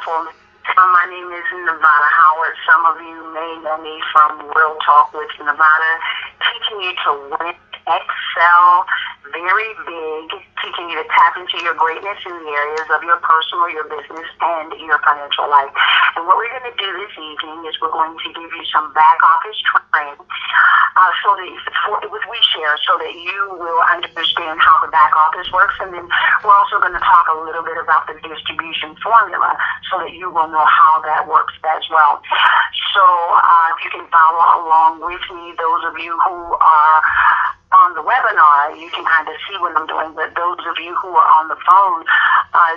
wonderful. My name is Nevada Howard. Some of you may know me from Real Talk with Nevada, teaching you to win, excel, very big, teaching you to tap into your greatness in the areas of your personal, your business, and your financial life. And what we're going to do this evening is we're going to give you some back office training with WeShare so that you will understand how the back office works. And then we're also going to talk a little bit about the distribution formula so that you will know how that works as well. So if you can follow along with me, those of you who are on the webinar, you can kind of see what I'm doing, but those of you who are on the phone,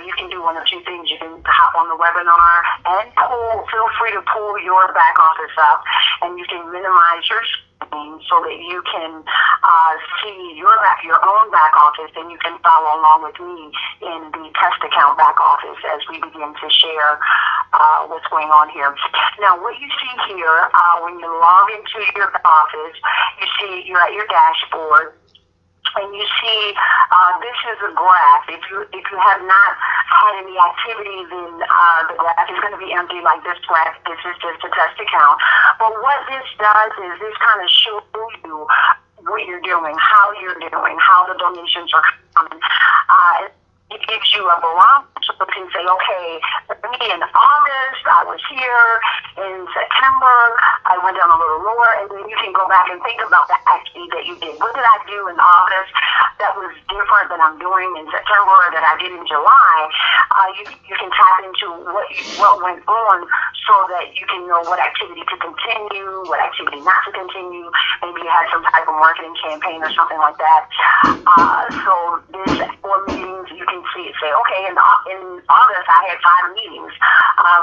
you can do one of two things. You can hop on the webinar and feel free to pull your back office up, and you can minimize your screen so that you can see your own back office, and you can follow along with me in the test account back office as we begin to share what's going on here. Now, what you see here, when you log into your back office, you see you're at your dashboard, and you see this is a graph. If you have not had any activity, then the graph is going to be empty like this graph. This is just a test account. But what this does is this kind of shows you what you're doing, how you're doing, how the donations are coming. It gives you a barometer so you can say, okay, in August, I was here. In September, I went down a little lower, and then you can go back and think about the activity that you did. What did I do in August that was different than I'm doing in September or that I did in July? You can tap into what went on so that you can know what activity to continue, what activity not to continue. Maybe you had some type of marketing campaign or something like that. So there's 4 meetings. You can say, okay, in August I had 5 meetings,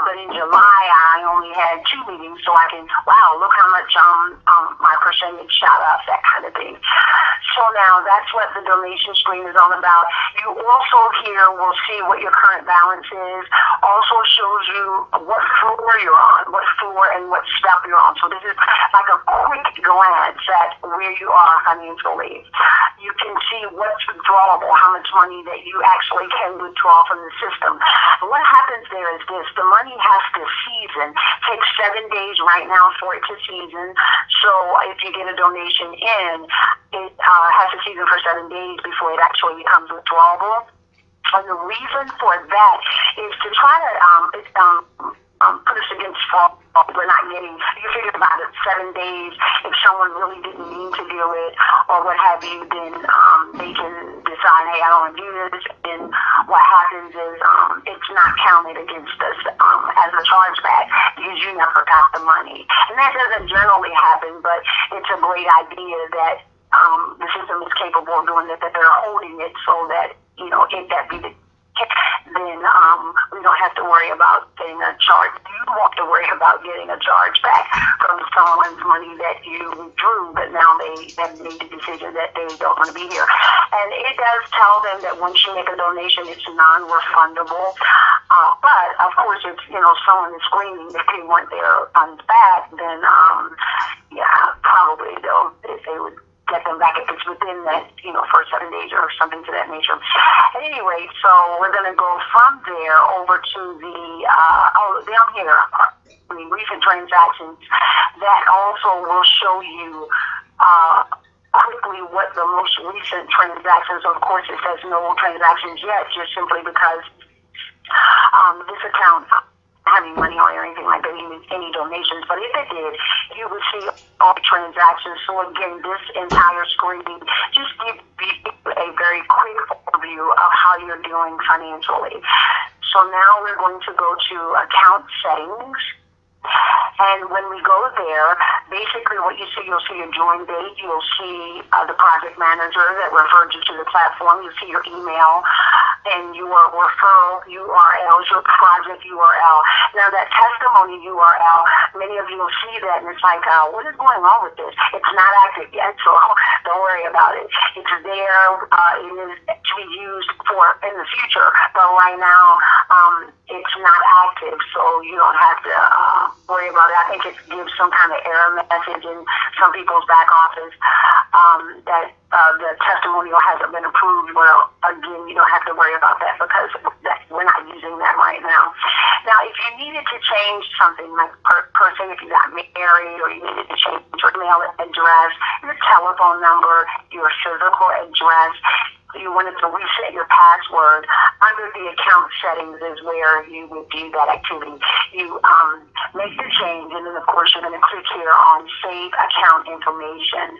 but in July I only had 2 meetings, so I can, look how much my percentage shot up, that kind of thing. So now that's what the donation screen is all about. You also here will see what your current balance is, also shows you what floor you're on, what floor and what step you're on. So this is like a quick glance at where you are financially. You can see what's withdrawable, how much money that you actually can withdraw from the system. What happens there is this: the money has to season. It takes 7 days right now for it to season. So if you get a donation in, it has to season for 7 days before it actually becomes withdrawable. And the reason for that is to try to put us against fraud. We're not getting, you figure about it, 7 days. If someone really didn't mean to do it or what have you, then they can decide, hey, I don't want to do this. And what happens is it's not counted against us as a chargeback because you never got the money. And that doesn't generally happen, but it's a great idea that the system is capable of doing it, that they're holding it so that, if that be the then we don't have to worry about getting a charge. You don't have to worry about getting a charge back from someone's money that you drew, but now they have made the decision that they don't want to be here. And it does tell them that once you make a donation, it's non-refundable. But of course, if someone is screaming that they want their funds back, then probably they would get them back if it's within that, for 7 days or something to that nature. At any rate, so we're going to go from there over to the, down here, recent transactions. That also will show you quickly what the most recent transactions. Of course, it says no transactions yet, just simply because this account having money on or anything like that, even any donations. But if it did, you would see all the transactions. So again, this entire screen just gives you a very quick overview of how you're doing financially. So now we're going to go to account settings. And when we go there, basically what you'll see your join date, you'll see the project manager that referred you to the platform, you'll see your email, and your referral URL, your project URL. Now that testimony URL, many of you will see that and it's like, what is going on with this? It's not active yet, so don't worry about it. It's there, it is to be used for in the future, but right now it's not active, so you don't have to worry about it. I think it gives some kind of error message in some people's back office. that the testimonial hasn't been approved, well, again, you don't have to worry about that because we're not using that right now. Now, if you needed to change something, like per se, if you got married or you needed to change your email address, your telephone number, your physical address, you wanted to reset your password, under the account settings is where you would do that activity. You make the change, and then, of course, you're going to click here on Save Account Information.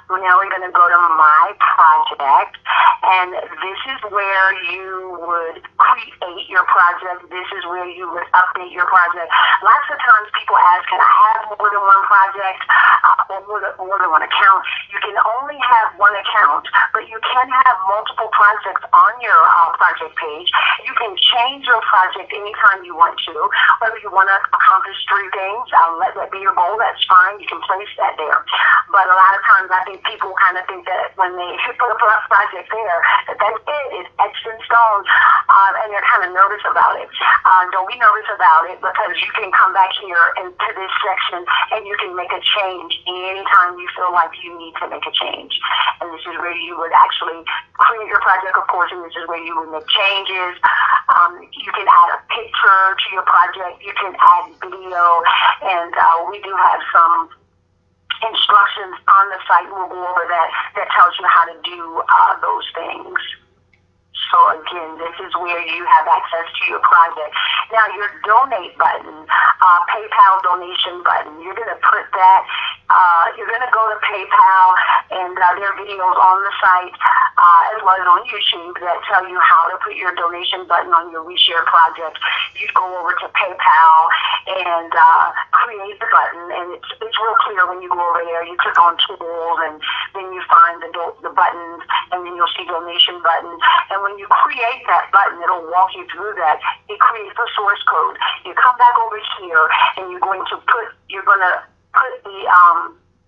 Now we're going to go to My Project, and this is where you would create your project. This is where you would update your project. Lots of times people ask, can I have more than one project or more than one account? You can only have one account, but you can have multiple projects on your project page. You can change your project anytime you want to. Whether you want to accomplish 3 things, let that be your goal, that's fine. You can place that there. But a lot of times I think people kind of think that when they put a project there, that's it. It's etched in stone, and they're kind of nervous about it. Don't be nervous about it because you can come back here into this section and you can make a change anytime you feel like you need to make a change. And this is where you would actually create your project, of course, and this is where you would make changes. You can add a picture to your project. You can add video, and we do have some instructions on the site. We'll go over that tells you how to do those things. So again, this is where you have access to your project. Now your donate button, PayPal donation button, you're going to put that, you're going to go to PayPal, and there are videos on the site as well as on YouTube that tell you how to put your donation button on your WeShare project. You go over to PayPal and create the button, and it's real clear when you go over there. You click on Tools, and then you find the buttons, and then you'll see donation button. And when you create that button, it'll walk you through that. It creates the source code. You come back over here, and you're going to put the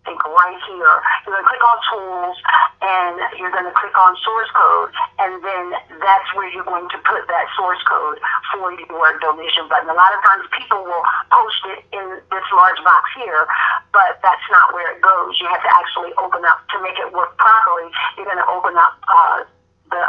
think right here. You're going to click on Tools, and you're going to click on Source Code, and then that's where you're going to put that source code for your donation button. A lot of times people will post it in this large box here, but that's not where it goes. You have to actually open up, to make it work properly, you're going to open up the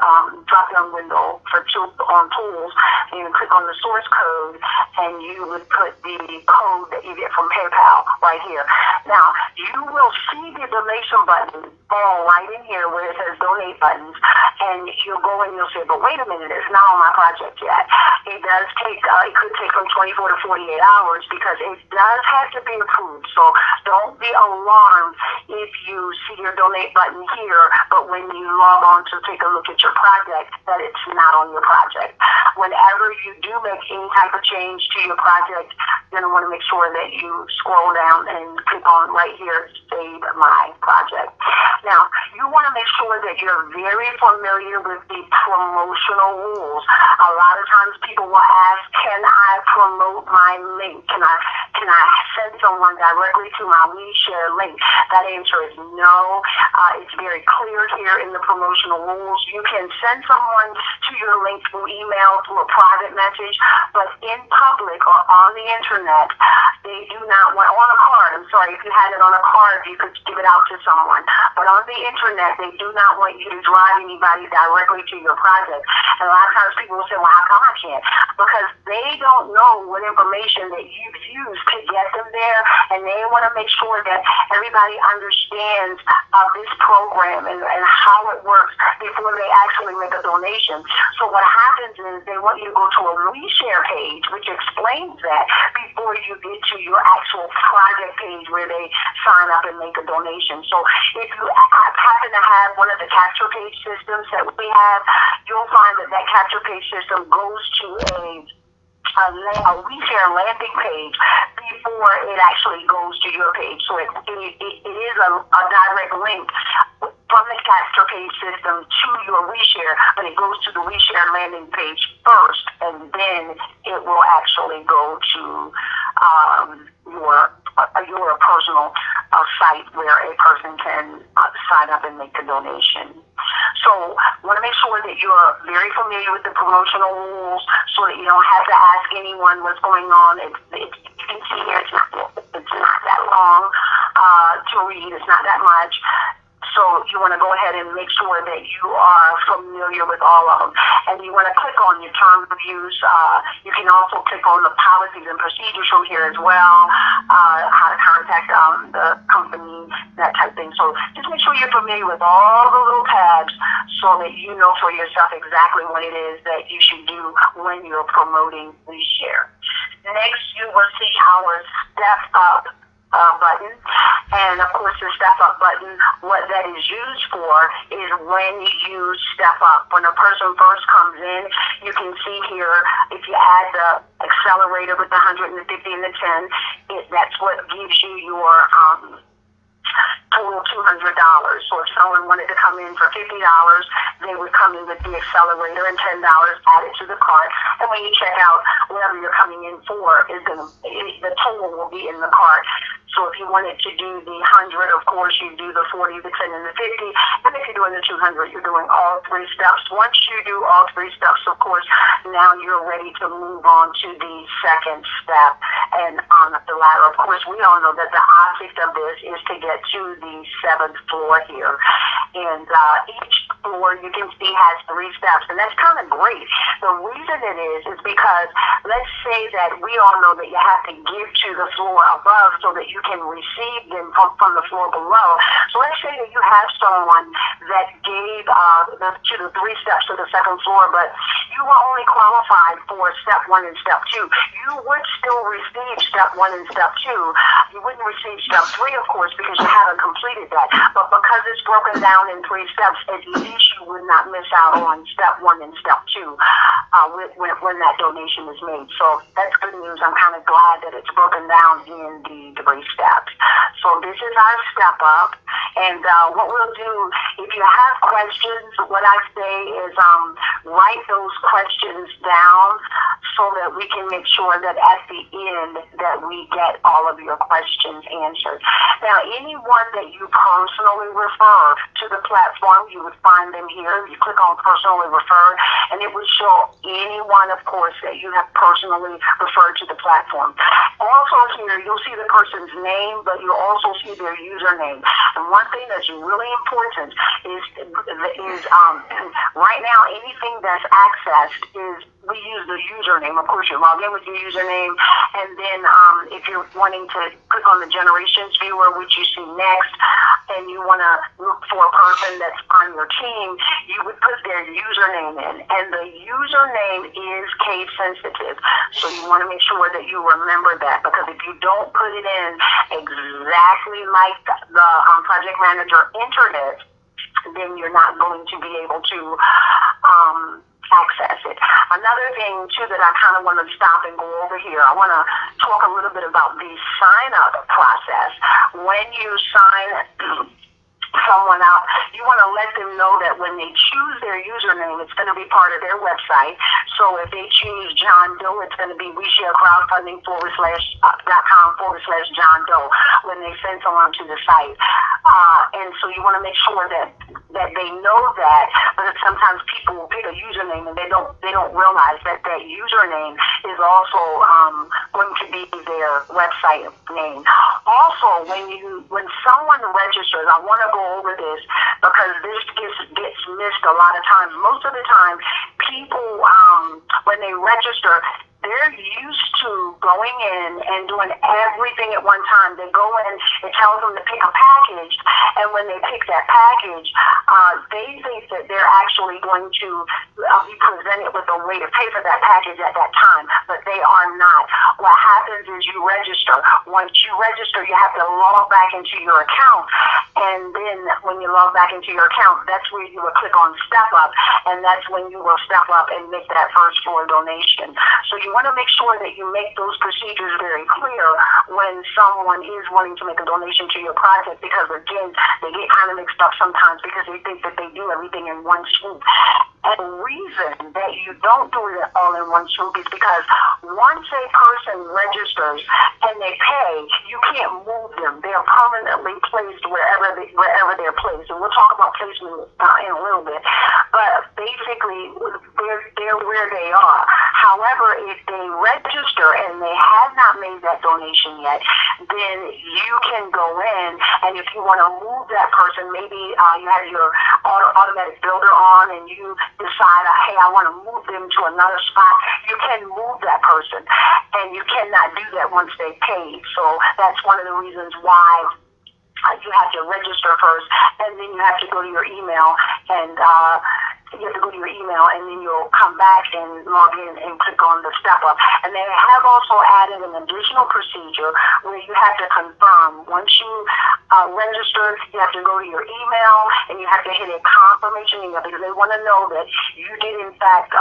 drop-down window on Tools, and you click on the source code, and you would put the code that you get from PayPal right here. Now, you will see the donation button fall right in here where it says donate buttons, and you'll go and you'll say, but wait a minute, it's not on my project yet. It does take, it could take from 24 to 48 hours because it does have to be approved. So don't be alarmed if you see your donate button here, but when you log on to take a look at your project, that it's not on your project. Whenever you do make any type of change to your project, you're going to want to make sure that you scroll down and click on right here, Save My Project. Now, you want to make sure that you're very familiar with the promotional rules. A lot of times people will ask, can I promote my link? Can I send someone directly to my WeShare link? That answer is no. It's very clear here in the promotional rules. You can send someone to your link through email, through a private message, but in public or on the internet, they do not want, on a card, I'm sorry, if you had it on a card, you could give it out to someone. But on the internet, they do not want you to drive anybody directly to your project. And a lot of times people will say, well, how come I can't? Because they don't know what information that you've used to get them there, and they want to make sure that everybody understands this program and how it works before they actually make a donation. So what happens is they want you to go to a WeShare page, which explains that before you get to your actual project page where they sign up and make a donation. So if you happen to have one of the capture page systems that we have, you'll find that capture page system goes to a WeShare landing page before it actually goes to your page. So it is a direct link from the capture page system to your WeShare, but it goes to the WeShare landing page first, and then it will actually go to your personal site where a person can sign up and make a donation. So want to make sure that you're very familiar with the promotional rules so that you don't have to ask anyone what's going on. You can see here, it's not that long to read. It's not that much. So you want to go ahead and make sure that you are familiar with all of them. And you want to click on your terms of use. You can also click on the policies and procedures from here as well, how to contact the company, that type of thing. So just make sure you're familiar with all the little tabs so that you know for yourself exactly what it is that you should do when you're promoting the share. Next, you will see our Step Up button. And of course, the Step Up button, what that is used for is when you step up. When a person first comes in, you can see here, if you add the accelerator with the 150 and the 10, that's what gives you your total $200. So if someone wanted to come in for $50, they would come in with the accelerator and $10 added to the cart. And when you check out, whatever you're coming in for the total will be in the cart. So if you wanted to do the 100, of course, you do the 40, the 10, and the 50. And if you're doing the 200, you're doing all three steps. Once you do all three steps, of course, now you're ready to move on to the second step and on the ladder. Of course, we all know that the object of this is to get to the 7th floor here. And each floor, you can see, has 3 steps. And that's kind of great. The reason it is because let's say that we all know that you have to give to the floor above so that you can receive them from the floor below. So let's say that you have someone that gave to the 3 steps to the 2nd floor, but you were only qualified for step 1 and step 2. You would still receive step 1 and step 2. You wouldn't receive step 3, of course, because you haven't completed that. But because it's broken down in 3 steps, at least you would not miss out on step 1 and step 2 when that donation is made. So that's good news. I'm kind of glad that it's broken down in the 3 steps. So this is our Step Up. And what we'll do, if you have questions, what I say is write those questions down so that we can make sure that at the end that we get all of your questions answered. Now, anyone that you personally refer to the platform, you would find them here. You click on personally refer, and it would show anyone, of course, that you have personally referred to the platform. Also here, you'll see the person's name, but you'll also see their username. And one thing that's really important is right now, anything that's accessed is we use the username. Of course, you log in with your username, and then if you're wanting to click on the generations viewer, which you see next, and you want to look for a person that's on your team, you would put their username in, and the username is case sensitive. So you want to make sure that you remember that, because if you don't put it in exactly like the project manager entered it, then you're not going to be able to access it. Another thing, too, that I kind of want to stop and go over here, I want to talk a little bit about the sign-up process. When you sign someone out, you want to let them know that when they choose their username, it's going to be part of their website. So if they choose John Doe, it's going to be WeShareCrowdfunding.com/John Doe when they send someone to the site. And so you want to make sure that they know that, but sometimes people will pick a username and they don't realize that that username is also going to be their website name. Also, when someone registers, I want to go over this because this gets missed a lot of times. Most of the time, people when they register, they're used to going in and doing everything at one time. They go in, it tells them to pick a package, and when they pick that package, they think that they're actually going to be presented with a way to pay for that package at that time, but they are not. What happens is you register. Once you register, you have to log back into your account, and then when you log back into your account, that's where you will click on Step Up, and that's when you will step up and make that first floor donation. So you want to make sure that you make those procedures very clear when someone is wanting to make a donation to your project, because again, they get kind of mixed up sometimes because they think that they do everything in one swoop. And the reason that you don't do it all in one swoop is because once a person registers and they pay, you can't move them. They're permanently placed wherever they're placed. And we'll talk about placement in a little bit. But basically they're where they are. However, if they register and they have not made that donation yet, then you can go in, and if you want to move that person, maybe you have your automatic builder on and you decide, hey, I want to move them to another spot, you can move that person, and you cannot do that once they paid. So that's one of the reasons why you have to register first, and then you have to go to your email, and then you'll come back and log in and click on the step up. And they have also added an additional procedure where you have to confirm. Once you register, you have to go to your email and you have to hit a confirmation email, because they want to know that you did in fact,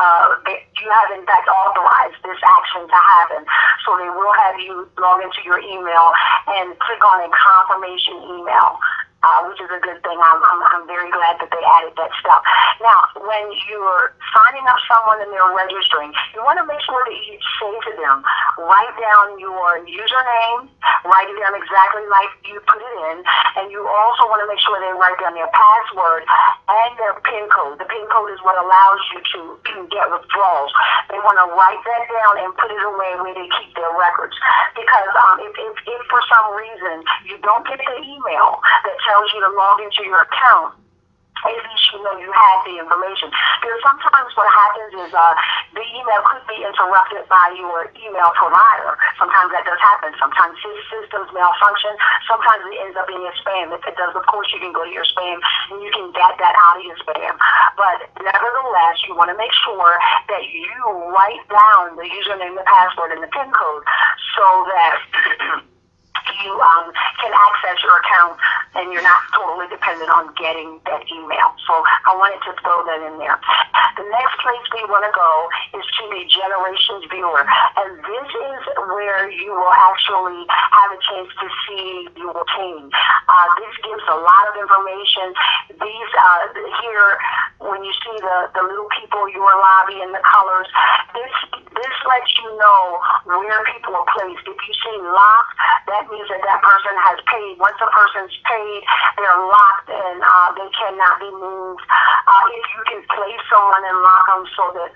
you have in fact authorized this action to happen. So they will have you log into your email and click on a confirmation email. Which is a good thing. I'm very glad that they added that stuff. Now, when you're signing up someone and they're registering, you want to make sure that you say to them, write down your username, write it down exactly like you put it in, and you also want to make sure they write down their password and their PIN code. The PIN code is what allows you to get withdrawals. They want to write that down and put it away where they keep their records. Because if for some reason you don't get the email that tells you to log into your account, at least you know you have the information. Because sometimes what happens is the email could be interrupted by your email provider. Sometimes that does happen. Sometimes systems malfunction. Sometimes it ends up being a spam. If it does, of course, you can go to your spam and you can get that out of your spam. But nevertheless, you want to make sure that you write down the username, the password, and the PIN code so that you can access your account and you're not totally dependent on getting that email. So I wanted to throw that in there. The next place we want to go is to the Generations Viewer. And this is where you will actually have a chance to see your team. This gives a lot of information. These here, when you see the little people, your lobby, and the colors, this lets you know where people are placed. If you see locked, that means that person has paid. Once a person's paid, they're locked and they cannot be moved. If you can place someone and lock them so that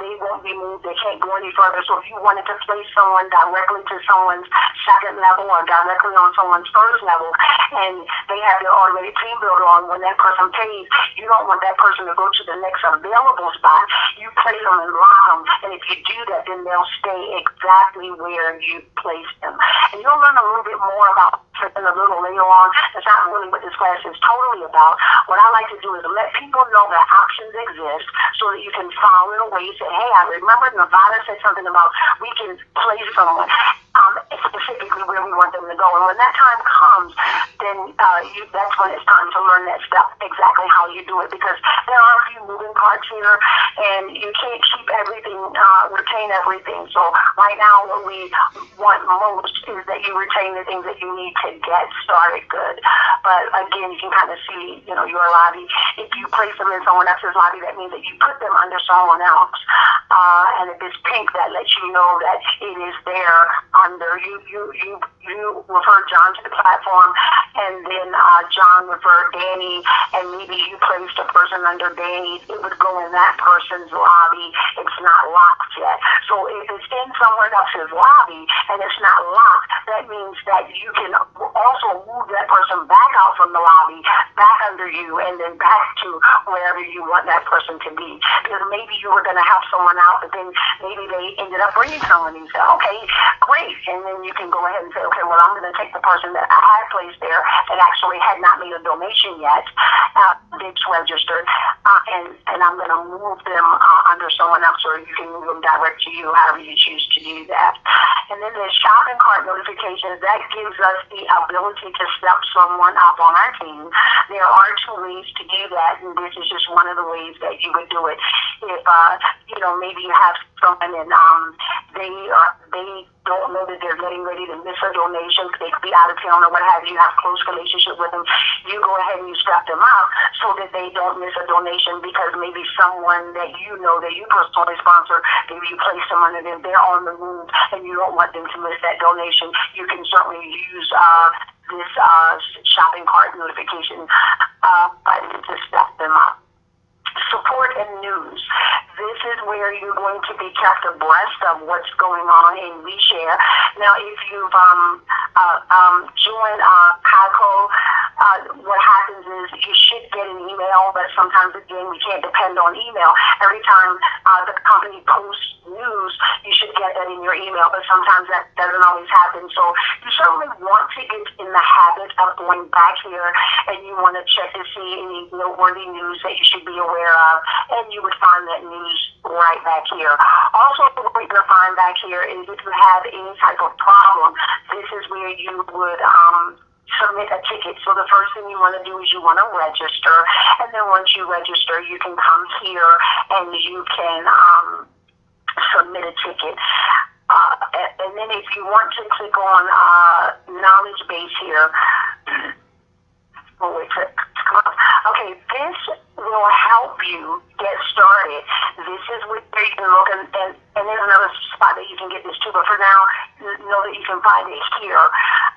they won't be moved, they can't go any further. So if you wanted to place someone directly to someone's second level or directly on someone's first level, and they have their automated team builder on, when that person pays, you don't want that person to go to the next available spot. You place them and lock them, and if you do that, then they'll stay exactly where you placed them. And you'll learn a little bit more about it a little later on. That's not really what this class is totally about. What I like to do is let people know that options exist so that you can follow it away. Say, hey, I remember Nevada said something about we can place someone specifically where we want them to go. And when that time comes, then that's when it's time to learn that stuff, exactly how you do it, because there are a few moving parts here, and you can't keep everything, retain everything. So right now what we want most is that you retain the things that you need to get started good. But again, you can kind of see, your lobby. If you place them in someone else's lobby, that means that you put them under someone else. And if it's pink, that lets you know that it is there under you refer John to the platform, and then John referred Danny, and maybe you placed a person under Danny. It would go in that person's lobby. It's not locked yet. So if it's in someone else's lobby and it's not locked, that means that you can also move that person back out from the lobby, back under you, and then back to wherever you want that person to be. Because maybe you were going to help someone out, but then maybe they ended up bringing someone, and you say, okay, great. And then you can go ahead and say, okay, well, I'm going to take the person that I had placed there that actually had not made a donation yet, it's registered, and I'm going to move them under someone else, or you can move them direct to you, however you choose to do that. And then there's shopping cart notifications. That gives us the ability to step someone up on our team. There are 2 ways to do that, and this is just one of the ways that you would do it. If, maybe you have someone and they don't know that they're getting ready to miss a donation, they could be out of town or what have you, have close relationship with them, you go ahead and you step them up so that they don't miss a donation, because maybe someone that you know that you personally sponsor, maybe you place them under them, they're on the move, and you don't want them to miss that donation. You can certainly use this shopping cart notification button to step them up. Support and news. This is where you're going to be kept abreast of what's going on in WeShare. Now, if you've joined Kaiko, what happens is you should get an email, but sometimes, again, we can't depend on email. Every time the company posts news, you should get that in your email, but sometimes that doesn't always happen. So you certainly want to get in the habit of going back here, and you want to check to see any noteworthy news that you should be aware of, and you would find that news right back here. Also, what you're going to find back here is if you have any type of problem, this is where you would submit a ticket. So the first thing you want to do is you want to register, and then once you register, you can come here and you can submit a ticket. And then if you want to click on knowledge base here, okay, this will help you get started. This is where you can look, and there's another spot that you can get this too, but for now, know that you can find it here.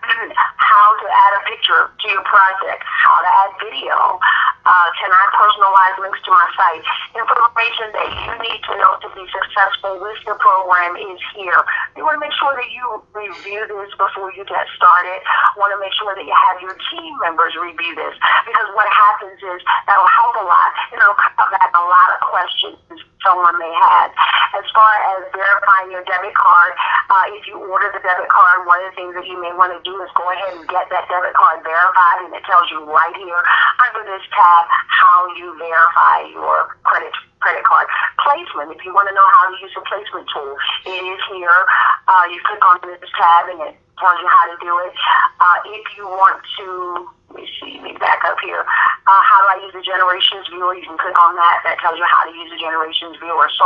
How to add a picture to your project, how to add video, can I personalize links to my site. Information that you need to know to be successful with your program is here. You want to make sure that you review this before you get started. You want to make sure that you have your team members review this, because what happens is that'll help a lot. It'll come back a lot of questions someone may have. As far as verifying your debit card, if you order the debit card, one of the things that you may want to do is go ahead and get that debit card verified, and it tells you right here under this tab how you verify your credit card. Placement, if you want to know how to use the placement tool, it is here. You click on this tab and it tells you how to do it. If you want to, let me back up here. How do I use the Generations Viewer? You can click on that. That tells you how to use the Generations Viewer. So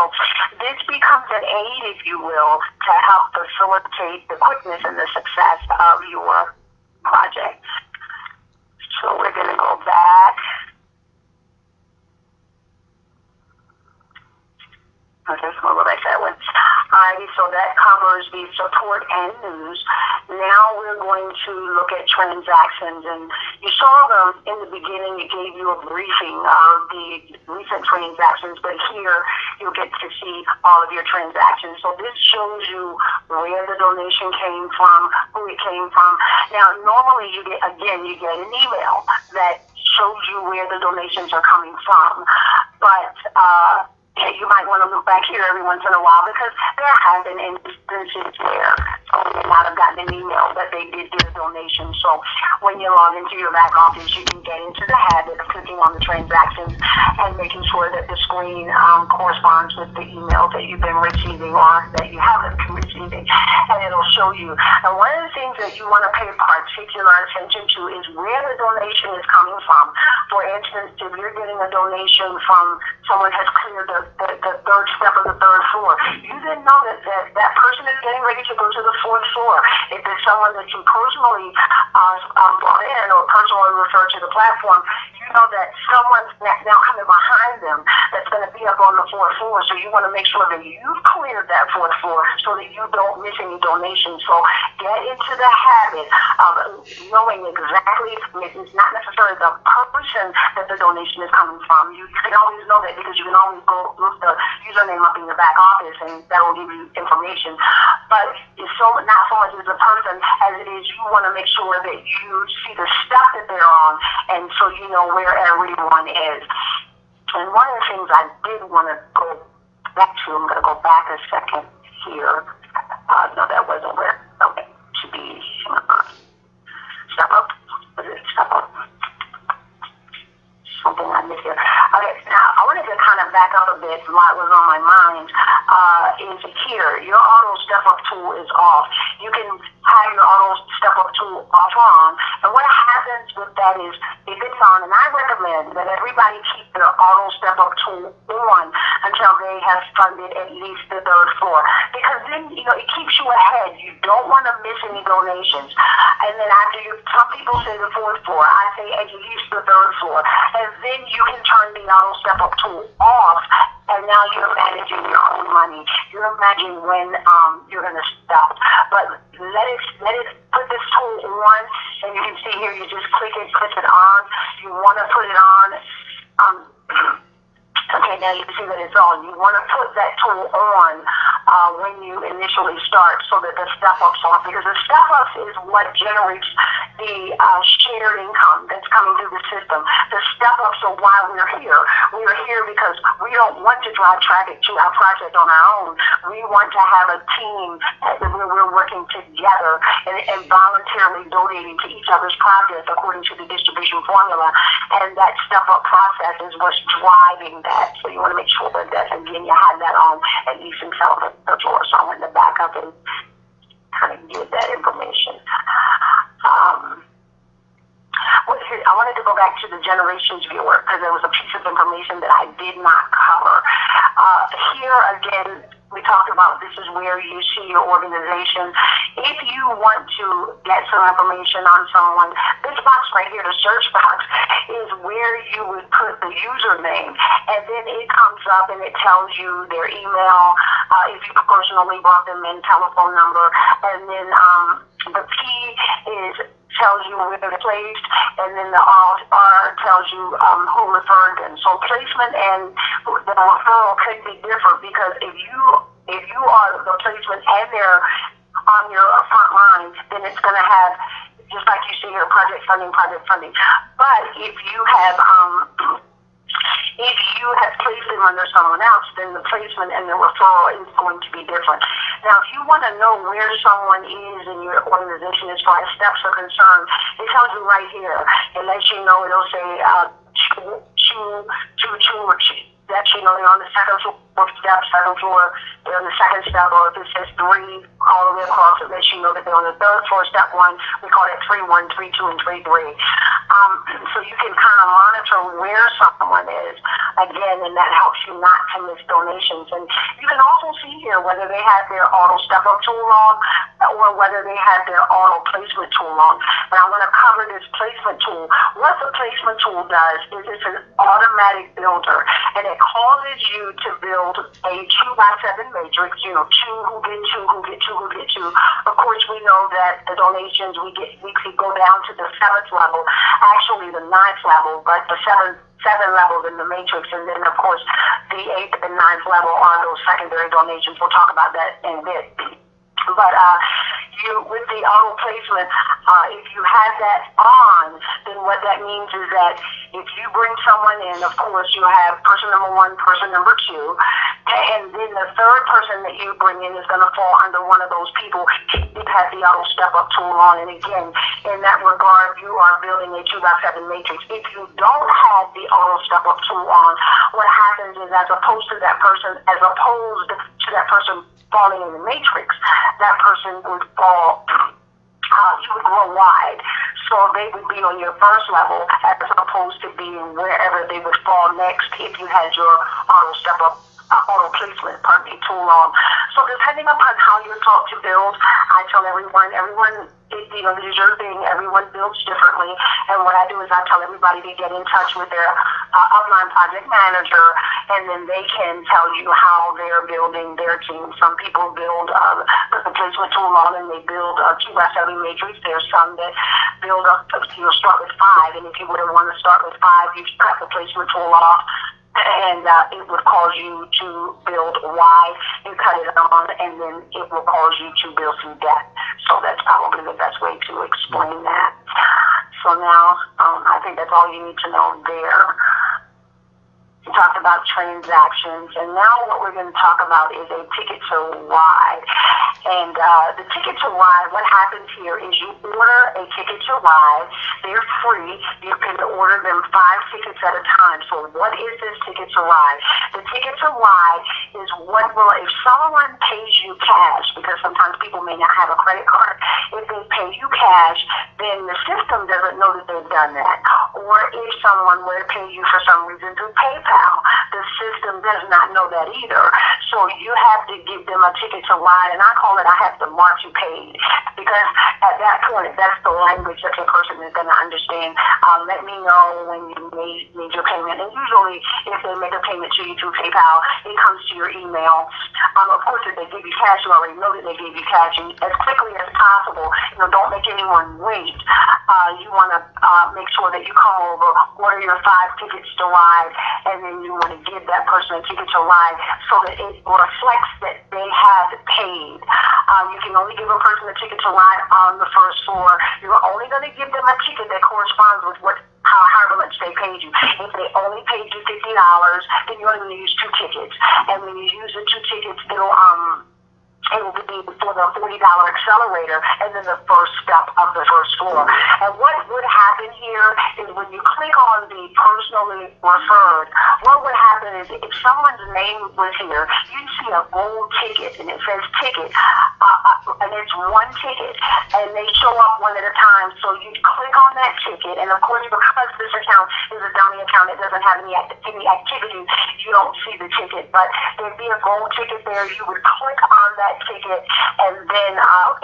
this becomes an aid, if you will, to help facilitate the quickness and the success of your project. So we're going to go back. Okay, so we'll go back to that one. Alrighty, so that covers the support and news. Now we're going to look at transactions, and you saw them in the beginning. It gave you a briefing of the recent transactions, but here you'll get to see all of your transactions. So this shows you where the donation came from, who it came from. Now, normally you get an email that shows you where the donations are coming from, but you might want to look back here every once in a while, because there have been instances where someone may not have gotten an email, but they did get a donation. So when you log into your back office, you can get into the habit of clicking on the transactions and making sure that the screen corresponds with the email that you've been receiving or that you haven't been receiving, and it'll show you. And one of the things that you want to pay particular attention to is where the donation is coming from. For instance, if you're getting a donation from someone has cleared the third step of the third floor, you then know that person is getting ready to go to the fourth floor. If it's someone that you personally brought in or personally referred to the platform, you know that someone's now coming behind them that's going to be up on the fourth floor. So you want to make sure that you've cleared that fourth floor so that you don't miss any donations. So get into the habit of knowing exactly, it's not necessarily the person that the donation is coming from. You can always know that, because you can always go look the username up in your back office, and that will give you information. But it's not so much as the person as it is you want to make sure that you see the step that they're on, and so you know where everyone is. And one of the things I did want to go back to, I'm going to go back a second here. No, that wasn't where. Okay, should be step up. Was it step up? Something I missed here. Okay, now I wanted to kind of back up a bit. What was on my mind is here. Your auto step up tool is off. You can have your auto step up tool off or on, and what happens with that is if it's on, and I recommend that everybody keep their auto step up tool on until they have funded at least the third floor, because then it keeps you ahead. You don't want to miss any donations. And then after some people say the fourth floor, I say at least the third floor, and then you can turn the auto step up tool off, and now you're managing your own money. You're managing when you're going to stop. But let it put this tool on, and you can see here, you just click it on. You want to put it on. Okay, now you tool on when you initially start, so that the step-ups are, because the step-ups is what generates the shared income that's coming through the system. The step-ups are why we're here. We are here because we don't want to drive traffic to our project on our own. We want to have a team where we're working together and voluntarily donating to each other's projects according to the distribution formula. And that step-up process is what's driving that. So you want to make sure that again, you have that on at least in the floor. So I wanted to back up and kind of give that information. I wanted to go back to the generations viewer because there was a piece of information that I did not cover. Here again, we talked about this is where you see your organization. If you want to get some information on someone, this box right here, the search box, is where you would put the username, and then it comes up and it tells you their email, if you personally brought them in, telephone number, and then the P tells you where they're placed, and then the R tells you who referred them. So placement and the referral could be different, because if you are the placement and they're on your front line, then it's going to have, just like you see here, project funding. But if you have placed them under someone else, then the placement and the referral is going to be different. Now, if you want to know where someone is in your organization as far as steps are concerned, it tells you right here. It lets you know, it'll say two, or that you know they're on the second floor step, second floor, they're on the second step, or if it says 3 all the way across, it lets you know that they're on the third floor, step 1. We call it 3-1, 3-2, and 3-3. So you can kind of monitor where someone is, again, and that helps you not to miss donations. And you can also see here whether they have their auto step-up tool on or whether they have their auto placement tool on. And I'm going to cover this placement tool. What the placement tool does is it's an automatic builder, and it causes you to build a 2x7 matrix, 2 who get 2, who get 2, who get 2. Of course, we know that the donations we could go down to the 7th level, actually the 9th level, but the 7 levels in the matrix, and then of course the 8th and 9th level are those secondary donations. We'll talk about that in a bit. But with the auto placement, if you have that on, then what that means is that if you bring someone in, of course, you have person number 1, person number 2, and then the third person that you bring in is going to fall under one of those people who have the auto step-up tool on. And again, in that regard, you are building a 2x7 matrix. If you don't have the auto step-up tool on, what happens is, as opposed to that person falling in the matrix, that person would fall, you would grow wide. So they would be on your first level as opposed to being wherever they would fall next if you had your auto placement tool on. So depending upon how you're taught to build, I tell everyone this is your thing, everyone builds differently. And what I do is I tell everybody to get in touch with their upline project manager, and then they can tell you how they're building their team. Some people build the placement tool on, and they build a 2x7 matrix. There's some that build start with 5, and if you wouldn't want to start with 5, you cut the placement tool off, and it would cause you to build Y. You cut it on, and then it will cause you to build some depth. So that's probably the best way to explain that. So now, I think that's all you need to know there. We talked about transactions, and now what we're going to talk about is a ticket to ride. And the ticket to ride, what happens here is you order a ticket to ride. They're free. You can order them 5 tickets at a time. So what is this ticket to ride? The ticket to ride is if someone pays you cash, because sometimes people may not have a credit card, if they pay you cash, then the system doesn't know that they've done that. Or if someone were to pay you for some reason through PayPal, the system does not know that either. So you have to give them a ticket to ride, and I call it, I have to mark you paid, because at that point, that's the language that the person is going to understand. Let me know when you need your payment. And usually, if they make a payment to you through PayPal, it comes to your email. Of course, if they give you cash, you already know that they gave you cash. And as quickly as possible, don't make anyone wait. You want to make sure that you come over, order your 5 tickets to ride, and then you want to give that person a ticket to ride so that it reflects that they have paid. You can only give a person a ticket to ride on the first floor. You're only going to give them a ticket that corresponds with however much they paid you. If they only paid you $50, then you're only going to use 2 tickets. And when you use the 2 tickets, it will be for the $40 accelerator and then the first step of the first floor. And what would happen here is when you click on the personally referred, what would happen is if someone's name was here, you'd see a gold ticket and it says ticket, and it's 1 ticket, and they show up one at a time. So you'd click on that ticket, and of course, because this account is a dummy account, it doesn't have any activity, you don't see the ticket, but there'd be a gold ticket there. You would click on that ticket, and then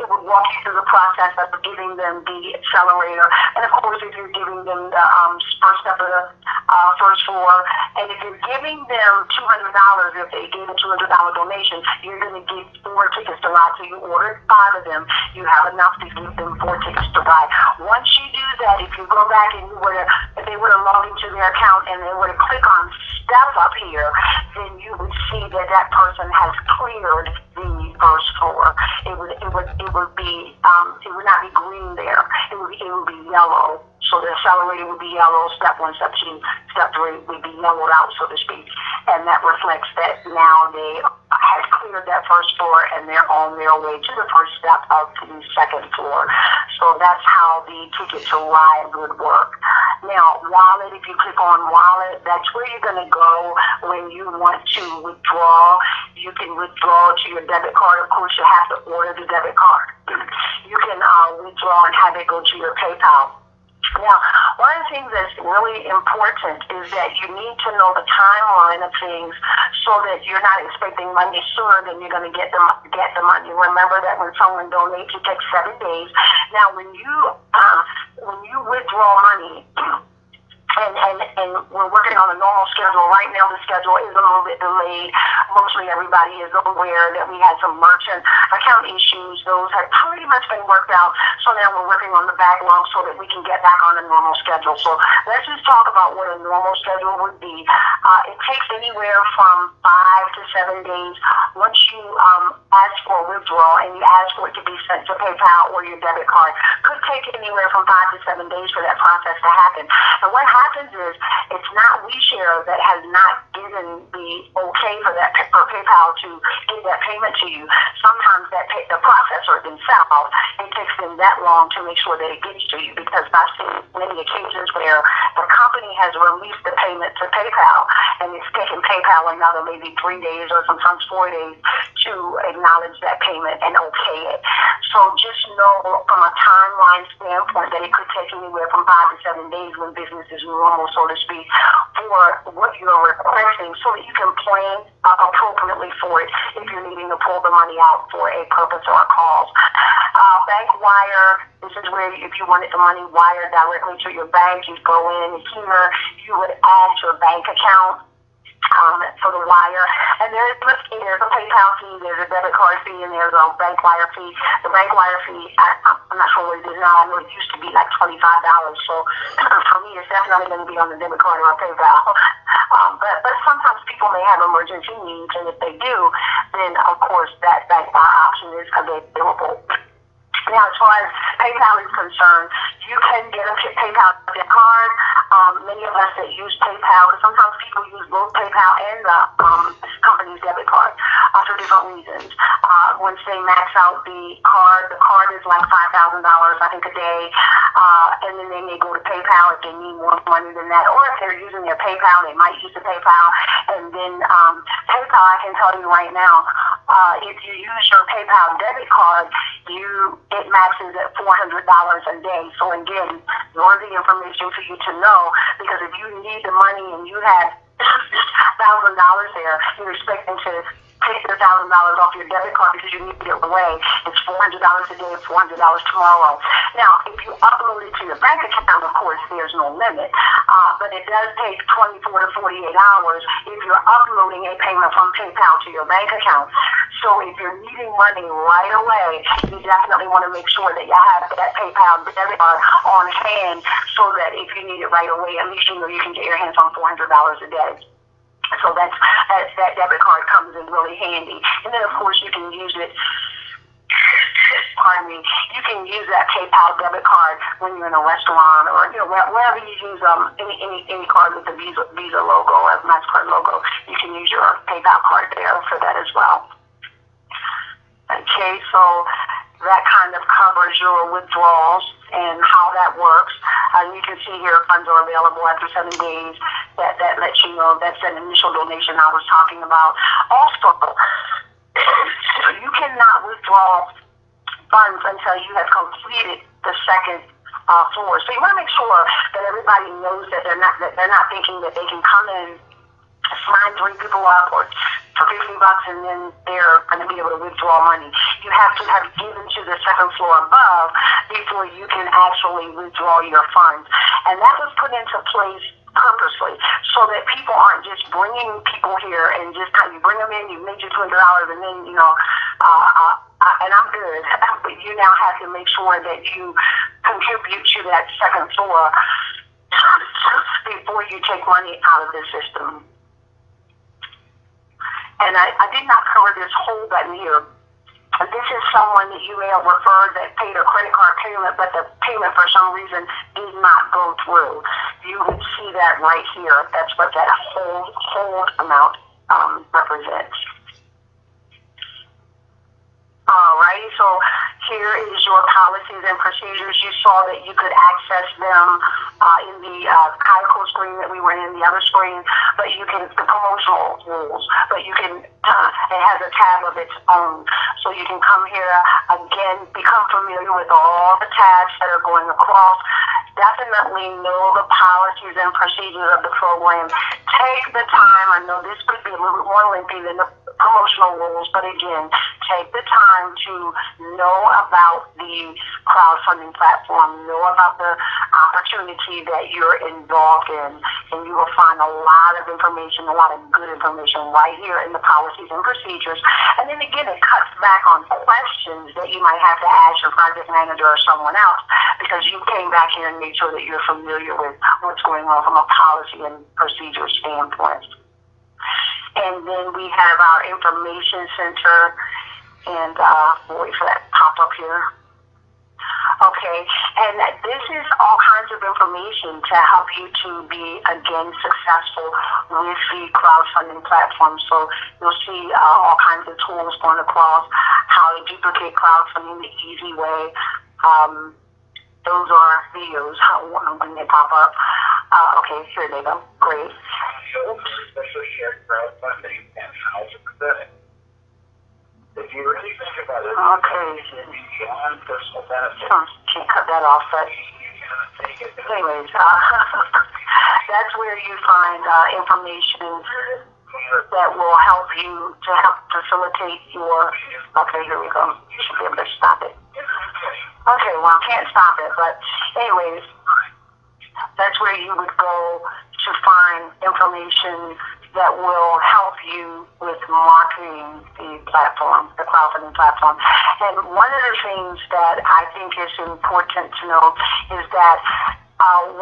it would walk you through the process of giving them the accelerator. And of course, if you're giving them the first step of the first floor, and if you're giving them $200, if they gave a $200 donation, you're going to give 4 tickets to ride. So you ordered 5 of them, you have enough to give them 4 tickets to ride. Once you do that, if you go back and if they would have logged into their account and they would have clicked on step up here, then you would see that that person has cleared the first floor. It would not be green there. It would be yellow. So the accelerator would be yellow. Step 1, step 2, step 3 would be yellowed out, so to speak. And that reflects that now they have cleared that first floor and they're on their way to the first step of the second floor. So that's how the ticket to ride would work. Now, wallet, if you click on wallet, that's where you're going to go when you want to withdraw. You can withdraw to your debit card. Of course, you have to order the debit card. You can withdraw and have it go to your PayPal. Now, one of the things that's really important is that you need to know the timeline of things so that you're not expecting money sooner than you're going to get the money. Remember that when someone donates, it takes 7 days. Now, when you withdraw money, and we're working on a normal schedule. Right now, the schedule is a little bit delayed. Mostly everybody is aware that we had some merchant account issues. Those have pretty much been worked out. So now we're working on the backlog so that we can get back on a normal schedule. So let's just talk about what a normal schedule would be. It takes anywhere from 5 to 7 days. Once you ask for a withdrawal and you ask for it to be sent to PayPal or your debit card, could take anywhere from 5 to 7 days for that process to happen. And what happens is it's not WeShare that has not given the okay for PayPal to give that payment to you. Sometimes the processor themselves, it takes them that long to make sure that it gets to you, because I've seen many occasions where the company has released the payment to PayPal and it's taken PayPal another maybe 3 days or sometimes 4 days to acknowledge that payment and okay it. So just know from a timeline standpoint that it could take anywhere from 5 to 7 days when business is normal, so to speak, for what you're requesting so that you can plan appropriately for it if you're needing to pull the money out for a purpose or a cause. Bank wire, this is where if you wanted the money wired directly to your bank, you'd go in here, you would add your bank account for the wire. And there's a PayPal fee, there's a debit card fee, and there's a bank wire fee. The bank wire fee, I'm not sure what it is now. I know it used to be like $25. So for me, it's definitely going to be on the debit card or PayPal. But sometimes people may have emergency needs, and if they do, then of course that bank wire option is available. Now, as far as PayPal is concerned, you can get a PayPal debit card. Many of us that use PayPal, sometimes people use both PayPal and the company's debit card for different reasons. Once they max out the card is like $5,000, I think, a day, and then they may go to PayPal if they need more money than that, or if they're using their PayPal, they might use the PayPal, and then PayPal, I can tell you right now, if you use your PayPal debit card, it maxes at $400 a day. So again, worthy information for you to know, because if you need the money and you have $1,000 there, you're expecting to take your $1,000 off your debit card because you need it away. It's $400 a day, $400 tomorrow. Now, if you upload it to your bank account, of course, there's no limit, but it does take 24 to 48 hours if you're uploading a payment from PayPal to your bank account. So if you're needing money right away, you definitely want to make sure that you have that PayPal debit card on hand so that if you need it right away, at least you know you can get your hands on $400 a day. So that debit card comes in really handy. And then, of course, you can use it. Pardon me. You can use that PayPal debit card when you're in a restaurant, or wherever you use any card with the Visa logo or MasterCard logo. You can use your PayPal card there for that as well. Okay, so that kind of covers your withdrawals and how that works. You can see here funds are available after 7 days. That lets you know that's an initial donation I was talking about. Also, you cannot withdraw funds until you have completed the second floor. So you want to make sure that everybody knows that they're not thinking that they can come in, sign 3 people up for $50, and then they're going to be able to withdraw money. You have to have given to the second floor above before you can actually withdraw your funds. And that was put into place purposely so that people aren't just bringing people here and just you bring them in, you make your $200, and then and I'm good. But you now have to make sure that you contribute to that second floor before you take money out of the system. And I did not cover this whole button here. This is someone that you may have referred that paid a credit card payment, but the payment for some reason did not go through. You would see that right here. That's what that whole amount represents. Alrighty, so here is your policies and procedures. You saw that you could access them in the Kaiko screen that we were in, the other screen, but you can, the promotional rules, but you can, it has a tab of its own. So you can come here, again, become familiar with all the tabs that are going across. Definitely know the policies and procedures of the program. Take the time. I know this could be a little bit more lengthy than the promotional rules, but again, take the time to know about the crowdfunding platform, know about the opportunity that you're involved in, and you will find a lot of information, a lot of good information right here in the policies and procedures. And then again, it cuts back on questions that you might have to ask your project manager or someone else, because you came back here and made sure that you're familiar with what's going on from a policy and procedure standpoint. And then we have our information center, and we'll wait for that to pop up here. Okay, and this is all kinds of information to help you to be, again, successful with the crowdfunding platform. So you'll see all kinds of tools going across, how to duplicate crowdfunding the easy way. Those are videos when they pop up. Okay, here they go. Great. Especially shared crowdfunding and how to present it. If you really think about it, beyond personal benefit. Can't cut that off, but anyways, that's where you find information that will help you to help facilitate your. Okay, here we go. You should be able to stop it. Okay, well, I can't stop it, but anyways, that's where you would go to find information that will help you with marketing the platform, the crowdfunding platform. And one of the things that I think is important to know is that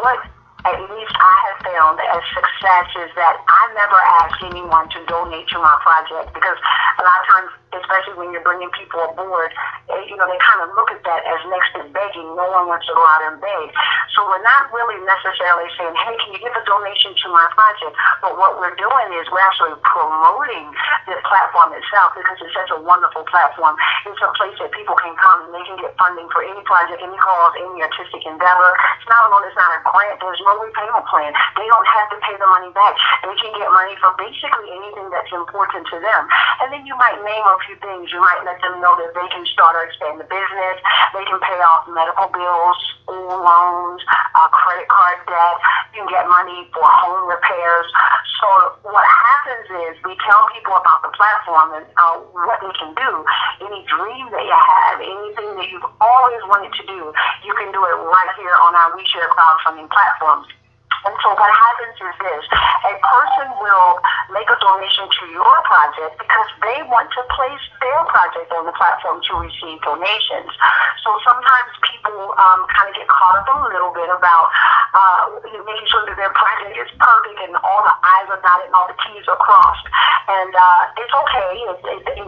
what at least I have found as success is that I never ask anyone to donate to my project, because a lot of times, especially when you're bringing people aboard, they kind of look at that as next to begging. No one wants to go out and beg. So we're not really necessarily saying, hey, can you give a donation to my project? But what we're doing is we're actually promoting the platform itself, because it's such a wonderful platform. It's a place that people can come and they can get funding for any project, any cause, any artistic endeavor. It's not a grant. There's no repayment plan. They don't have to pay the money back. They can get money for basically anything that's important to them. And then you might name a few things. You might let them know that they can start or expand the business. They can pay off medical bills, school loans, credit card debt. You can get money for home repairs. So what happens is we tell people about the platform and what they can do. Any dream that you have, anything that you've always wanted to do, you can do it right here on our WeShare crowdfunding platform. And so what happens is this: a person will make a donation to your project because they want to place their project on the platform to receive donations. So sometimes people kind of get caught up a little bit about making sure that their project is perfect and all the I's are dotted and all the T's are crossed. And it's okay.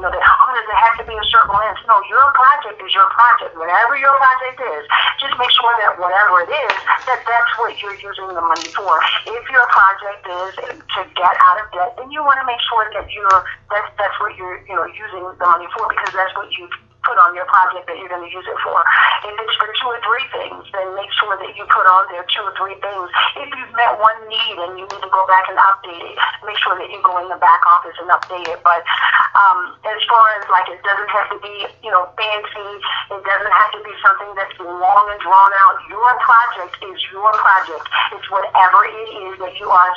There has to be a certain length. No, your project is your project. Whatever your project is, just make sure that whatever it is, that's what you're using the money for. If your project is to get out of debt, then you want to make sure that that's what you're using the money for, because that's what you put on your project that you're going to use it for. If it's for 2 or 3 things, then make sure that you put on there 2 or 3 things. If you've met one need and you need to go back and update it, make sure that you go in the back office and update it. But as far as it doesn't have to be, fancy. It doesn't have to be something that's long and drawn out. Your project is your project. It's whatever it is that you are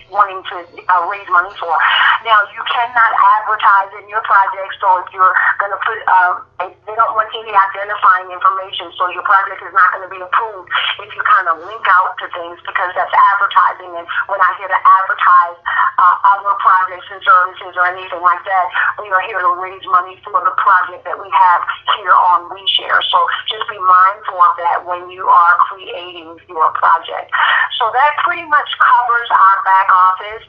wanting to raise money for. Now, you cannot advertise in your project, so if you're going to put they don't want any identifying information, so your project is not going to be approved if you kind of link out to things, because that's advertising. And we're not here to advertise other projects and services or anything like that. We are here to raise money for the project that we have here on WeShare. So just be mindful of that when you are creating your project. So that pretty much covers our back office.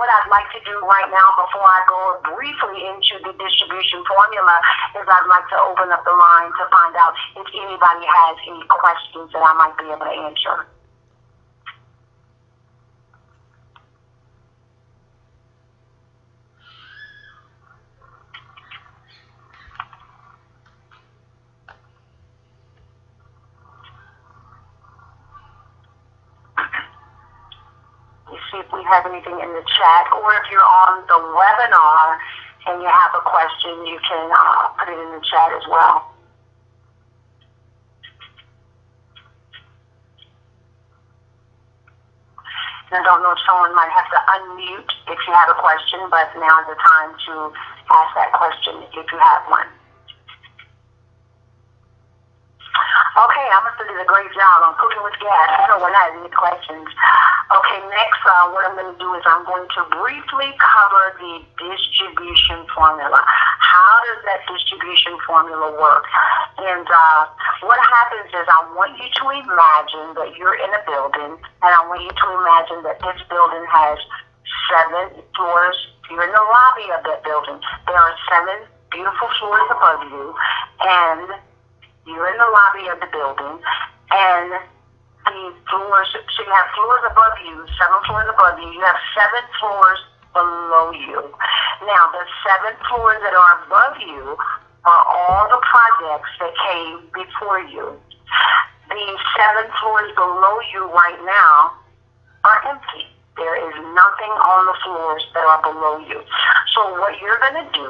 What I'd like to do right now, before I go briefly into the distribution formula, is I'd like to open up the line to find out if anybody has any questions that I might be able to answer. See if we have anything in the chat, or if you're on the webinar and you have a question, you can put it in the chat as well. And I don't know if someone might have to unmute if you have a question, but now is the time to ask that question if you have one. Okay, I must have did a great job on cooking with gas. I don't want to have any questions. Okay, next, what I'm going to do is I'm going to briefly cover the distribution formula. How does that distribution formula work? And what happens is I want you to imagine that you're in a building, and I want you to imagine that this building has 7 floors. You're in the lobby of that building. There are 7 beautiful floors above you, and you're in the lobby of the building, and the floors, so you have floors above you, 7 floors above you. You have 7 floors below you. Now, the 7 floors that are above you are all the projects that came before you. The 7 floors below you right now are empty. There is nothing on the floors that are below you. So what you're going to do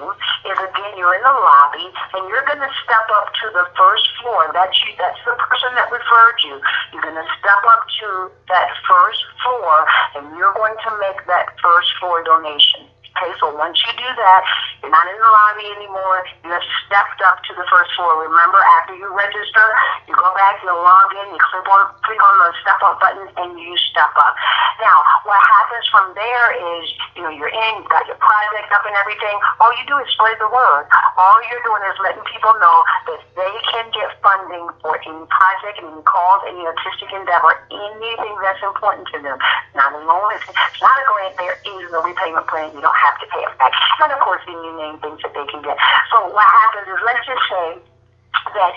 is, again, you're in the lobby, and you're going to step up to the first floor. That's the person that referred you. You're going to step up to that first floor, and you're going to make that first floor donation. Okay, so once you do that, you're not in the lobby anymore. You have stepped up to the first floor. Remember, after you register, you go back, you log in, you click on the step up button, and you step up. Now, what happens from there is, you're in, you've got your project up and everything. All you do is spread the word. All you're doing is letting people know that they can get funding for any project, any cause, any artistic endeavor, anything that's important to them. Not a loan, it's not a grant, there is no repayment plan. You don't have to pay it back. And of course, then you name things that they can get. So what happens is, let's just say that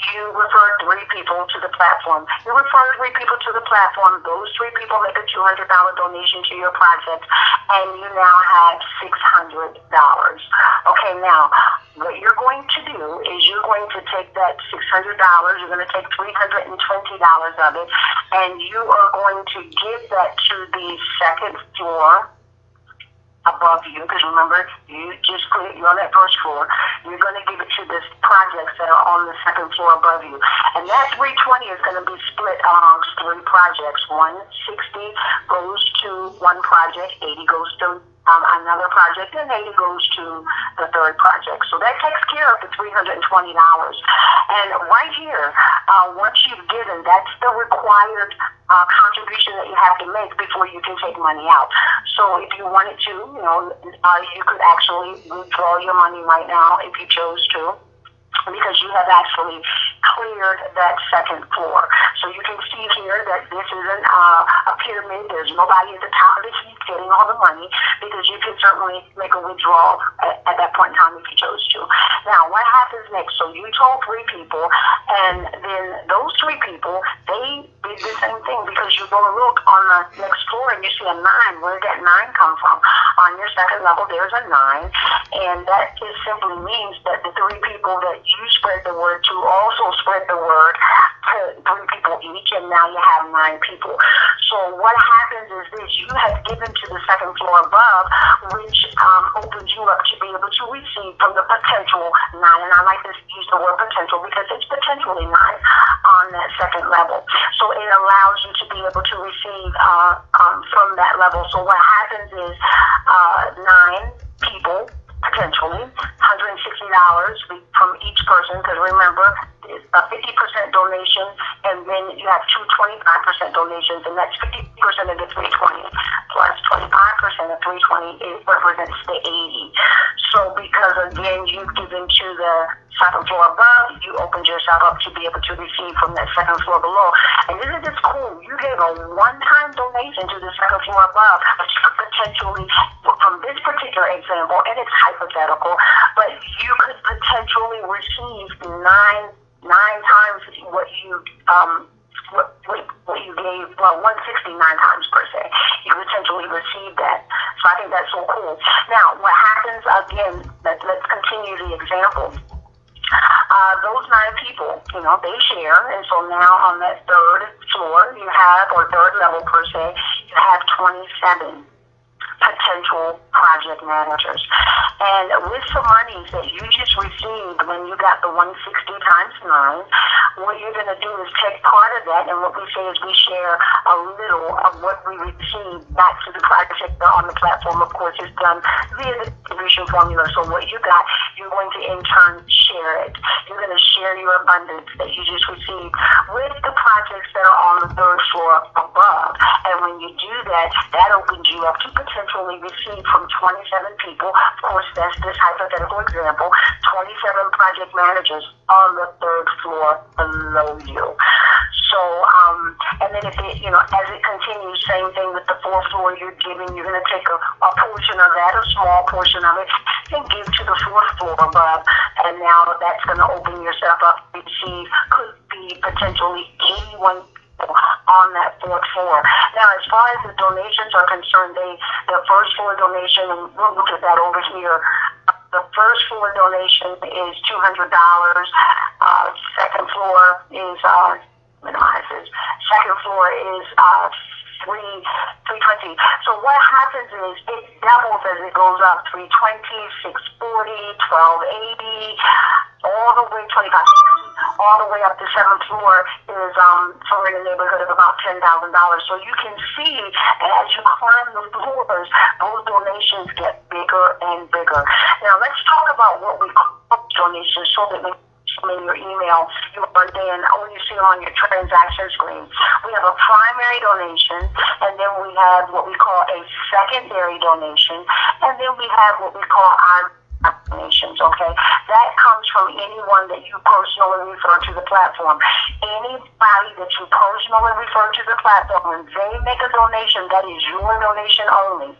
you referred 3 people to the platform. You referred 3 people to the platform. Those 3 people make a $200 donation to your project, and you now have $600. Okay, now, what you're going to do is you're going to take that $600, you're going to take $320 of it, and you are going to give that to the second floor above you, because remember, you're on that first floor. You're going to give it to the projects that are on the second floor above you. And that $320 is going to be split amongst 3 projects. 160 goes to one project, 80 goes to another project, and 80 goes to the third project. So that takes care of the $320. And right here, once you've given, that's the required contribution that you have to make before you can take money out. So if you wanted to, you could actually withdraw your money right now if you chose to, because you have actually cleared that second floor. So you can see here that this isn't a pyramid. There's nobody at the top of the heap getting all the money, because you can certainly make a withdrawal at that point in time if you chose to. Now, what happens next? So you told 3 people, and then those 3 people, they did the same thing, because you go and look on the next floor and you see a 9. Where did that 9 come from? On your second level, there's a 9, and that just simply means that the 3 people that you spread the word to also spread the word to 3 people each, and now you have 9 people. So what happens is this: you have given to the second floor above, which opens you up to be able to receive from the potential 9. And I like to use the word potential because it's potentially 9 on that second level. So it allows you to be able to receive from that level. So what happens is 9 people, potentially $160 from each person, because remember, it's a 50% donation, and then you have 2 25% donations, and that's 50% of the 320 plus 25% of 320, it represents the 80. So because again you've given to the second floor above, you opened yourself up to be able to receive from that second floor below. And isn't this cool? You gave a one-time donation to the second floor above, but you could potentially, from this particular example, and it's hypothetical, but you could potentially receive 9 times what you gave, 169 times per se. You potentially receive that. So I think that's so cool. Now, what happens again? Let's continue the example. Those 9 people, they share, and so now on that third floor you have, or third level per se, you have 27 potential project managers. And with the monies that you just received when you got the 160 times 9, what you're going to do is take part of that, and what we say is we share a little of what we receive back to the project on the platform. Of course, it's done via the distribution formula. So what you got, you're going to in turn share it. You're going to share your abundance that you just received with the projects that are on the third floor above. And when you do that, that opens you up to potentially receive from 27 people. Of course, that's this hypothetical example, 27 project managers on the third floor below you. So, and then if it, as it continues, same thing with the fourth floor you're giving, you're going to take a portion of that, a small portion of it, and give to the fourth floor above. And now that's going to open yourself up to receive, could be potentially 81 on that fourth floor. Now, as far as the donations are concerned, the first floor donation, and we'll look at that over here. The first floor donation is $200. Second floor is second floor is $320. So what happens is it doubles as it goes up. $320, $640, $1280, all the way 25, all the way up to seventh floor is somewhere in the neighborhood of about $10,000. So you can see as you climb the floors, those donations get bigger and bigger. Now let's talk about what we call donations, so that in your email, you understand what you see on your transaction screen. We have a primary donation, and then we have what we call a secondary donation, and then we have what we call our donations, okay? That comes from anyone that you personally refer to the platform. Anybody that you personally refer to the platform, when they make a donation, that is your donation only.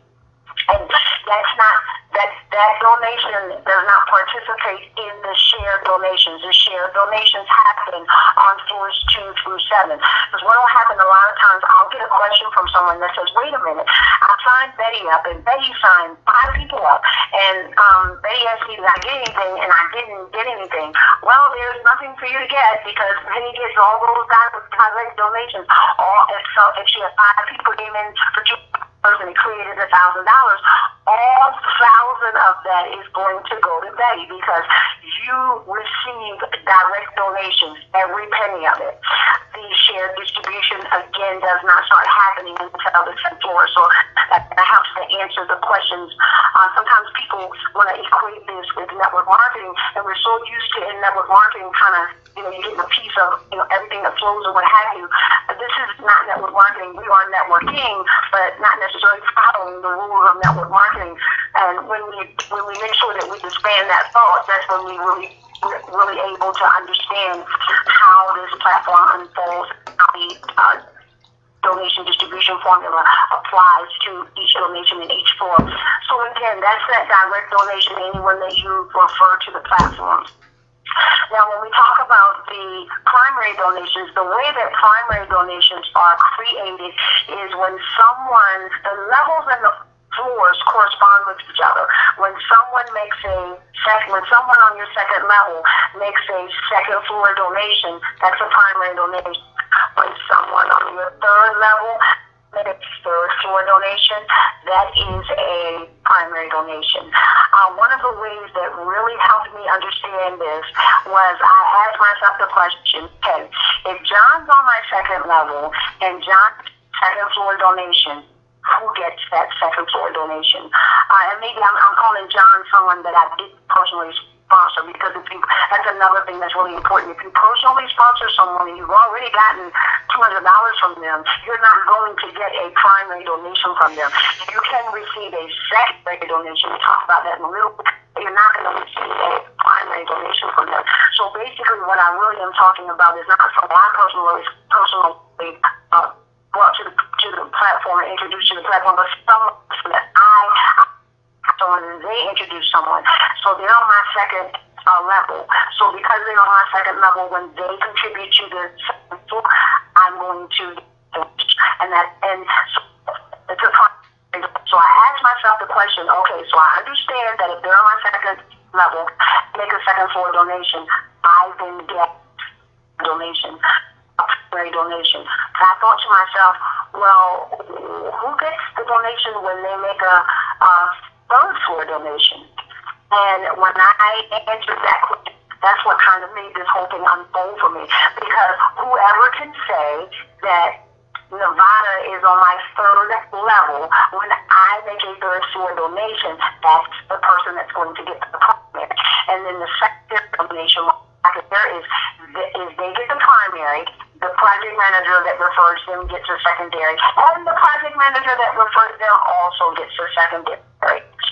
And that's not, that donation does not participate in the shared donations. The shared donations happen on floors 2 through 7. Because what will happen a lot of times, I'll get a question from someone that says, wait a minute, I signed Betty up, and Betty signed 5 people up, and Betty asked me, did I get anything, and I didn't get anything. Well, there's nothing for you to get, because Betty gets all those direct donations. If she had 5 people came in for 2 person created $1,000, all 1,000 of that is going to go to Betty, because you receive direct donations, every penny of it. The shared distribution, again, does not start happening until the 10th floor. So that helps to answer the questions. Sometimes people want to equate this with network marketing, and we're so used to in network marketing kind of, you getting a piece of, everything that flows or what have you. But this is not network marketing. We are networking, but not necessarily following the rules of network marketing. And when we make sure that we expand that thought, that's when we really able to understand how this platform unfolds, how the donation distribution formula applies to each donation in each form. So again, that's that direct donation, anyone that you refer to the platform. Now, when we talk about the primary donations, the way that primary donations are created is when the levels and the floors correspond with each other. When someone on your second level makes a second floor donation, that's a primary donation. When someone on your third level makes third floor donation, that is a primary donation. One of the ways that really helped me understand this was I asked myself the question, okay, if John's on my second level and John's second floor donation, who gets that second floor donation? And maybe I'm calling John someone that I didn't personally sponsor, because that's another thing that's really important. If you personally sponsor someone and you've already gotten $200 from them, you're not going to get a primary donation from them. You can receive a secondary donation. We'll talk about that in a little bit. You're not going to receive a primary donation from them. So basically what I really am talking about is not someone I personally brought to the platform and introduced to the platform, but someone that they introduce someone. So they're on my second level. So because they're on my second level, when they contribute to the second floor, I'm going to, so it's a primary. So I asked myself the question, okay, so I understand that if they're on my second level, make a second floor donation, I then get a donation. Donation. And I thought to myself, well, who gets the donation when they make a third floor donation? And when I answered that question, that's what kind of made this whole thing unfold for me. Because whoever can say that Nevada is on my third level, when I make a third floor donation, that's the person that's going to get the primary. And then the second donation is they get the primary. The project manager that refers them gets a secondary, and the project manager that refers them also gets a secondary.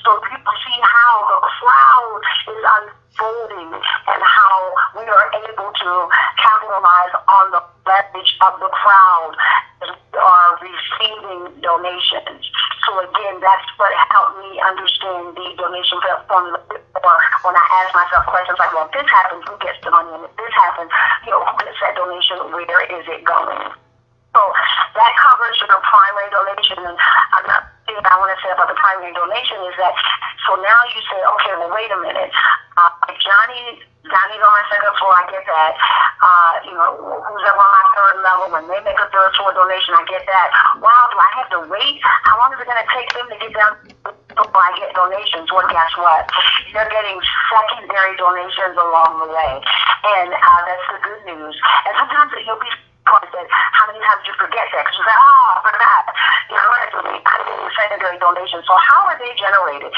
So people see how the crowd is unfolding and how we are able to capitalize on the leverage of the crowd as we are receiving donations. So again, that's what helped me understand the donation formula. When I ask myself questions like, well, if this happens, who gets the money? And if this happens, who gets that donation? Where is it going? So that covers your primary donation. And another thing I want to say about the primary donation is that, so now you say, okay, well, wait a minute. Johnny's on my second floor, I get that. Who's up on my third level, when they make a third floor donation, I get that. Wow, do I have to wait? How long is it going to take them to get down before I get donations? Well, guess what? You're getting secondary donations along the way. And that's the good news. And sometimes you'll be surprised at how many times you forget that. Because you say, I forgot. I did a secondary donation. So how are they generated?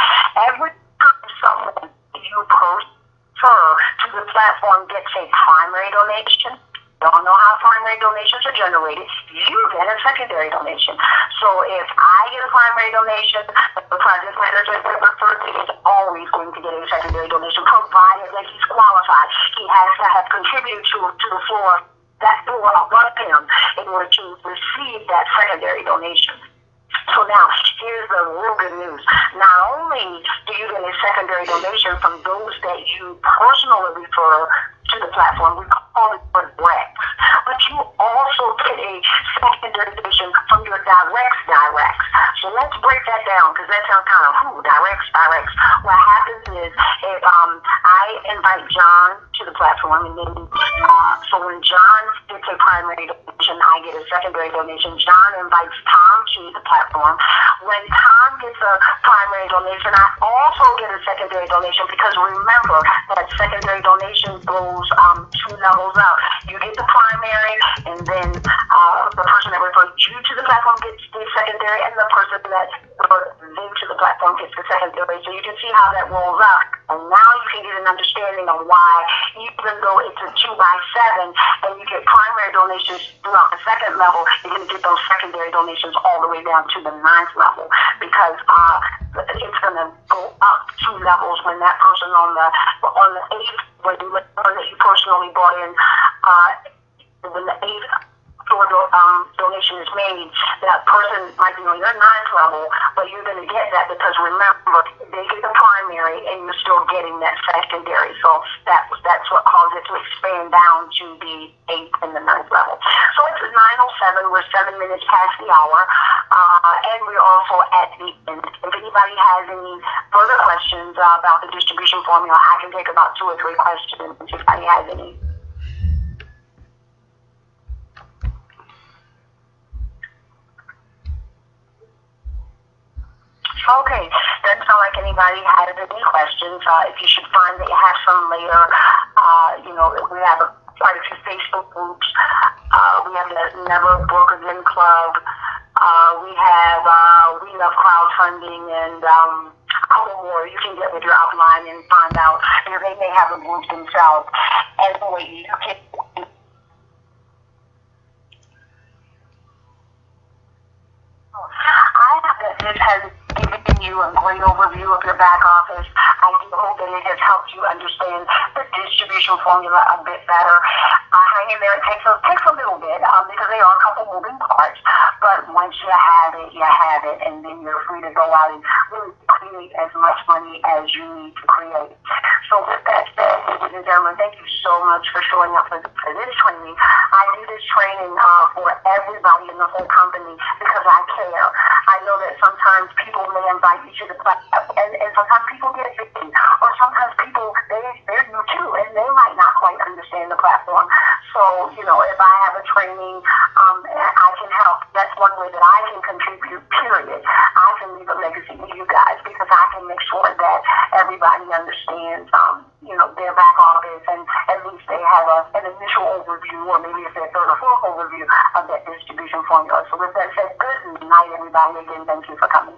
Every time someone you refer to the platform gets a primary donation, don't know how primary donations are generated, you get a secondary donation. So if I get a primary donation, the project manager that refers to is always going to get a secondary donation, provided that he's qualified. He has to have contributed to the floor, that floor above him, in order to receive that secondary donation. So now, here's the real good news. Not only do you get a secondary donation from those that you personally refer to the platform, we call it directs, but you also get a secondary donation from your directs. So let's break that down, because that sounds kind of, directs. What happens is, if I invite John to the platform, and then, so when John gets a primary donation, I get a secondary donation. John invites Tom to the platform. When Tom gets a primary donation, I also get a secondary donation, because remember that secondary donation goes 2 levels up. You get the primary, and then the person that refers you to the platform gets the secondary, and the person that refers them to the platform gets the secondary. So you can see how that rolls up. And now you can get an understanding of why, even though it's a 2x7 and you get primary donations throughout the second level, you're going to get those secondary donations all the way down to the 9th level, because it's going to go up 2 levels when that person on the 8th, when you personally brought in, when the 8th donation is made, that person might be on your 9th level, but you're going to get that because, remember, they get the primary and you're still getting that secondary. So that's what caused it to expand down to the 8th and the 9th level. So it's 9:07. We're 7 minutes past the hour, and we're also at the end. If anybody has any further questions about the distribution formula, I can take about 2 or 3 questions if anybody has any. Okay, doesn't sound like anybody has any questions. If you should find that you have some later, we have quite a few Facebook groups. We have the Never Broke Again Club. We have We Love Crowdfunding, and a couple more you can get with your outline and find out. They may have a group themselves. Anyway, you can. I hope that this has given you a great overview of your back office. I do hope that it has helped you understand the distribution formula a bit better. Hang in there. It takes a little bit because there are a couple moving parts. But once you have it, and then you're free to go out and really create as much money as you need to create. So with that said, ladies and gentlemen, thank you so much for showing up for this training. I do this training for everybody in the whole company because I care. I know that sometimes people may invite you to the platform, and sometimes people get busy, or sometimes people, they're new too, and they might not quite understand the platform. So, if I have a training, I can help. That's one way that I can contribute, period. I can leave a legacy with you guys because I can make sure that everybody understands, their back office, and at least they have an initial overview, or maybe it's their third or fourth overview of that distribution formula. So with that said, good night, everybody. Again, thank you for coming.